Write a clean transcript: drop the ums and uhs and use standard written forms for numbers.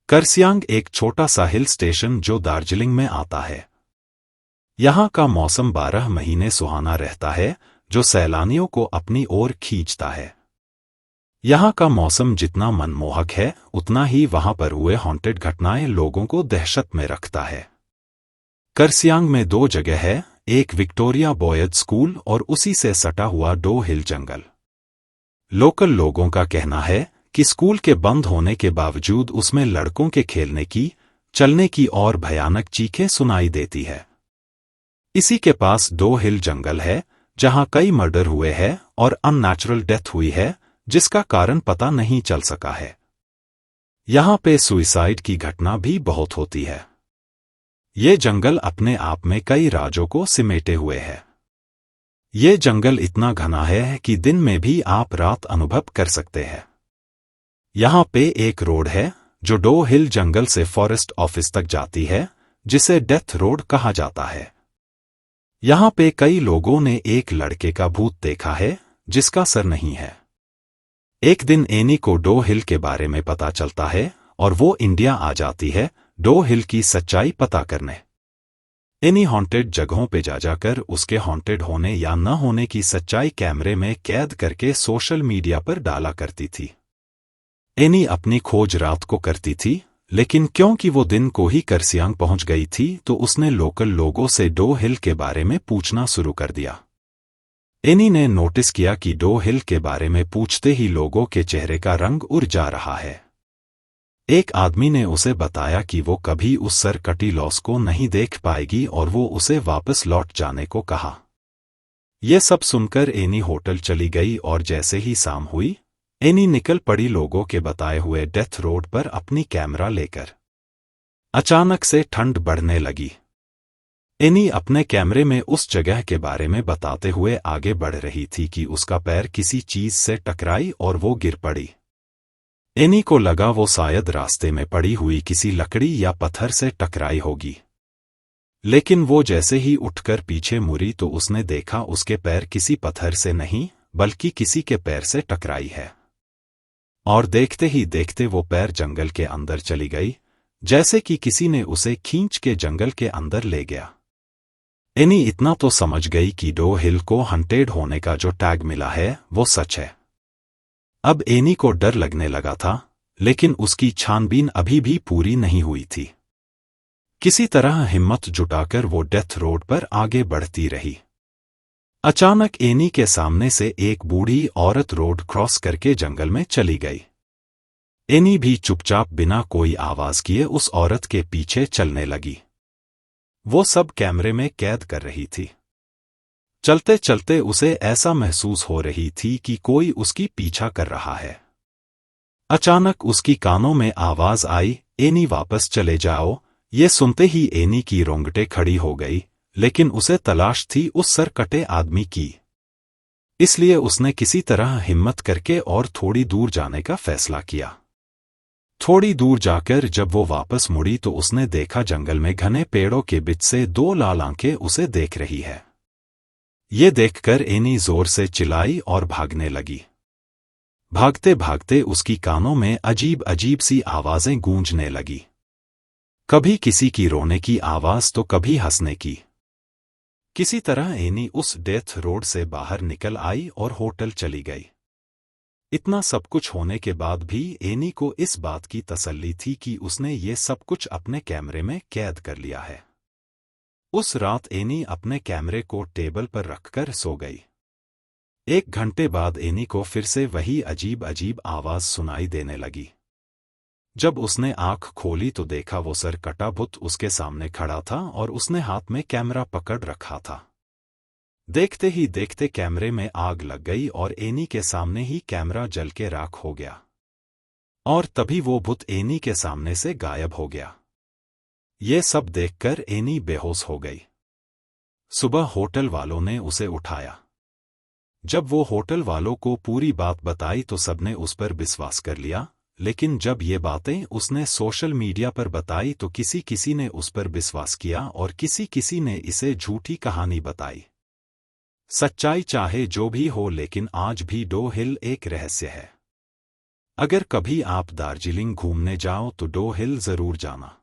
करसियांग एक छोटा सा हिल स्टेशन जो दार्जिलिंग में आता है। यहाँ का मौसम 12 महीने सुहाना रहता है, जो सैलानियों को अपनी ओर खींचता है। यहाँ का मौसम जितना मनमोहक है, उतना ही वहाँ पर हुए हॉन्टेड घटनाएं लोगों को दहशत में रखता है। करसियांग में 2 जगह है, एक विक्टोरिया बॉयज स्कूल और उसी से सटा हुआ डो हिल जंगल। लोकल लोगों का कहना है कि स्कूल के बंद होने के बावजूद उसमें लड़कों के खेलने की, चलने की और भयानक चीखें सुनाई देती है। इसी के पास डो हिल जंगल है, जहां कई मर्डर हुए हैं और अननेचुरल डेथ हुई है, जिसका कारण पता नहीं चल सका है। यहां पे सुइसाइड की घटना भी बहुत होती है। ये जंगल अपने आप में कई राजों को सिमेटे हुए है। ये जंगल इतना घना है कि दिन में भी आप रात अनुभव कर सकते हैं। यहाँ पे एक रोड है जो डो हिल जंगल से फॉरेस्ट ऑफिस तक जाती है, जिसे डेथ रोड कहा जाता है। यहाँ पे कई लोगों ने एक लड़के का भूत देखा है, जिसका सर नहीं है। एक दिन एनी को डो हिल के बारे में पता चलता है और वो इंडिया आ जाती है डो हिल की सच्चाई पता करने। एनी हॉन्टेड जगहों पे जाकर उसके हॉन्टेड होने या न होने की सच्चाई कैमरे में कैद करके सोशल मीडिया पर डाला करती थी। एनी अपनी खोज रात को करती थी, लेकिन क्योंकि वो दिन को ही करसियांग पहुंच गई थी तो उसने लोकल लोगों से डो हिल के बारे में पूछना शुरू कर दिया। एनी ने नोटिस किया कि डो हिल के बारे में पूछते ही लोगों के चेहरे का रंग उड़ जा रहा है। एक आदमी ने उसे बताया कि वो कभी उस सर कटी लॉस को नहीं देख पाएगी और वो उसे वापस लौट जाने को कहा। ये सब सुनकर एनी होटल चली गई और जैसे ही शाम हुई, एनी निकल पड़ी लोगों के बताए हुए डेथ रोड पर अपनी कैमरा लेकर। अचानक से ठंड बढ़ने लगी। एनी अपने कैमरे में उस जगह के बारे में बताते हुए आगे बढ़ रही थी कि उसका पैर किसी चीज से टकराई और वो गिर पड़ी। एनी को लगा वो शायद रास्ते में पड़ी हुई किसी लकड़ी या पत्थर से टकराई होगी, लेकिन वो जैसे ही उठकर पीछे मुड़ी तो उसने देखा उसके पैर किसी पत्थर से नहीं बल्कि किसी के पैर से टकराई है। और देखते ही देखते वो पैर जंगल के अंदर चली गई, जैसे कि किसी ने उसे खींच के जंगल के अंदर ले गया। एनी इतना तो समझ गई कि डो हिल को हंटेड होने का जो टैग मिला है वो सच है। अब एनी को डर लगने लगा था, लेकिन उसकी छानबीन अभी भी पूरी नहीं हुई थी। किसी तरह हिम्मत जुटाकर वो डेथ रोड पर आगे बढ़ती रही। अचानक एनी के सामने से एक बूढ़ी औरत रोड क्रॉस करके जंगल में चली गई। एनी भी चुपचाप बिना कोई आवाज किए उस औरत के पीछे चलने लगी। वो सब कैमरे में कैद कर रही थी। चलते चलते उसे ऐसा महसूस हो रही थी कि कोई उसकी पीछा कर रहा है। अचानक उसकी कानों में आवाज आई, एनी वापस चले जाओ। ये सुनते ही एनी की रोंगटे खड़ी हो गई, लेकिन उसे तलाश थी उस सर कटे आदमी की। इसलिए उसने किसी तरह हिम्मत करके और थोड़ी दूर जाने का फैसला किया। थोड़ी दूर जाकर जब वो वापस मुड़ी तो उसने देखा जंगल में घने पेड़ों के बीच से 2 लाल आंखें उसे देख रही है। ये देखकर एनी जोर से चिल्लाई और भागने लगी। भागते भागते उसकी कानों में अजीब अजीब सी आवाजें गूंजने लगी, कभी किसी की रोने की आवाज तो कभी हंसने की। किसी तरह एनी उस डेथ रोड से बाहर निकल आई और होटल चली गई। इतना सब कुछ होने के बाद भी एनी को इस बात की तसल्ली थी कि उसने ये सब कुछ अपने कैमरे में कैद कर लिया है। उस रात एनी अपने कैमरे को टेबल पर रखकर सो गई। 1 घंटे बाद एनी को फिर से वही अजीब अजीब आवाज सुनाई देने लगी। जब उसने आंख खोली तो देखा वो सर कटा भूत उसके सामने खड़ा था और उसने हाथ में कैमरा पकड़ रखा था। देखते ही देखते कैमरे में आग लग गई और एनी के सामने ही कैमरा जल के राख हो गया। और तभी वो भूत एनी के सामने से गायब हो गया। ये सब देखकर एनी बेहोश हो गई। सुबह होटल वालों ने उसे उठाया। जब वो होटल वालों को पूरी बात बताई तो सबने उस पर विश्वास कर लिया, लेकिन जब ये बातें उसने सोशल मीडिया पर बताई तो किसी किसी ने उस पर विश्वास किया और किसी किसी ने इसे झूठी कहानी बताई। सच्चाई चाहे जो भी हो, लेकिन आज भी डो हिल एक रहस्य है। अगर कभी आप दार्जिलिंग घूमने जाओ तो डो हिल जरूर जाना।